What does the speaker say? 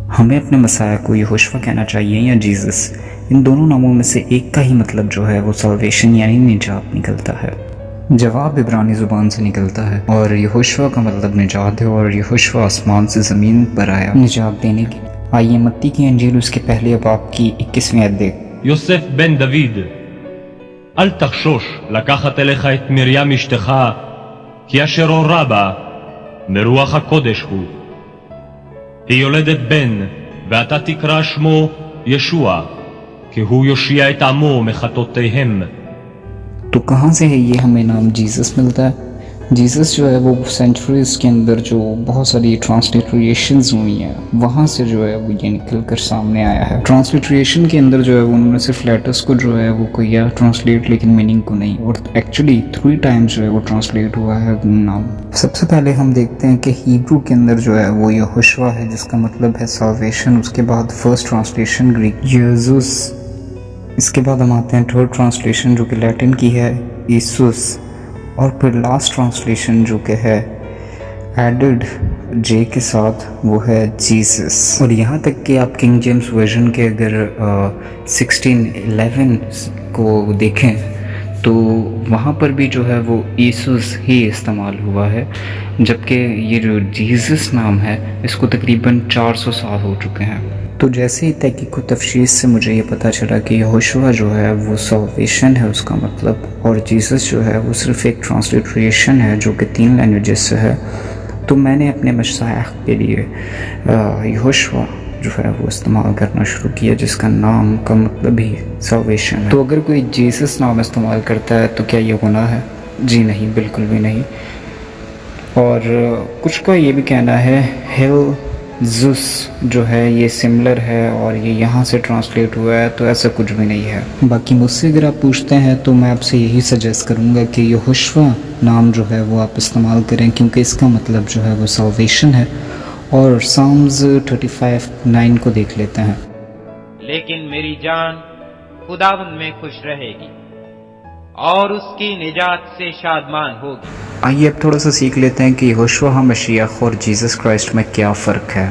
हमें अपने मसाया को यहोशुआ कहना चाहिए या जीसस? इन दोनों नामों में से एक का ही मतलब जो है वो सल्वेशन यानी निजात निकलता है। जवाब इब्रानी ज़ुबान से निकलता है और यहोशुआ का मतलब निजात है और यहोशुआ आसमान से ज़मीन पर आया निजात देने की। आइए मत्ती की अंजील उसके पहले बाब की 21वीं आयत देख। יוסף בן דוד, אל תחשוש לקחת אליך את מרים אשתך, כי אשר הורה בה מרוח הקודש הוא. היא יולדת בן, ואתה תקרא שמו ישוע, כי הוא יושיע את עמו מחטאותיהם. तो कहाँ से है ये हमें नाम जीसस मिलता है? जीसस जो है वो सेंचुरीज के अंदर जो बहुत सारी ट्रांसलिट्रेशंस हुई हैं वहाँ से जो है वो ये निकल कर सामने आया है। ट्रांसलिट्रेशन के अंदर जो है वो उन्होंने सिर्फ लेटर्स को जो है वो किया ट्रांसलेट, लेकिन मीनिंग को नहीं। और एक्चुअली 3 टाइम्स जो है वो ट्रांसलेट हुआ है नाम। सबसे पहले हम देखते हैं कि हिब्रू के अंदर जो है वो यहोशुआ है जिसका मतलब है साल्वेशन। उसके बाद फर्स्ट ट्रांसलेशन ग्रीक यीशुस। इसके बाद हम आते हैं थर्ड ट्रांसलेशन जो कि लैटिन की है ईसुस, और फिर लास्ट ट्रांसलेशन जो कि है एडेड जे के साथ वो है जीसस। और यहाँ तक कि आप किंग जेम्स वर्जन के अगर 1611 को देखें तो वहाँ पर भी जो है वो ईसुस ही इस्तेमाल हुआ है, जबकि ये जो जीसस नाम है इसको तकरीबन 400 साल हो चुके हैं। तो जैसे ही तहकीक व तफशीस से मुझे ये पता चला कि यहोशुआ जो है वो सल्वेशन है उसका मतलब, और जीसस जो है वो सिर्फ एक ट्रांसलिट्रेशन है जो कि 3 लैंग्वेजेस से है, तो मैंने अपने मशाइख के लिए यहोशुआ जो है वो इस्तेमाल करना शुरू किया, जिसका नाम का मतलब ही सल्वेशन है। तो अगर कोई जीसस नाम इस्तेमाल करता है तो क्या ये गुनाह है? जी नहीं, बिल्कुल भी नहीं। और कुछ का ये भी कहना है हिल जुस जो है ये सिमिलर है और ये यहाँ से ट्रांसलेट हुआ है, तो ऐसा कुछ भी नहीं है। बाकी मुझसे अगर आप पूछते हैं तो मैं आपसे यही सजेस्ट करूँगा कि यहोशुआ नाम जो है वो आप इस्तेमाल करें, क्योंकि इसका मतलब जो है वो सल्वेशन है। और साम्स 35:9 को देख लेते हैं। लेकिन मेरी जान खुदावंद में खुश रहेगी और उसकी निजात से शादमान होगी। आइए अब थोड़ा सा सीख लेते हैं कि यहोशुआ मसीह और जीसस क्राइस्ट में क्या फ़र्क है।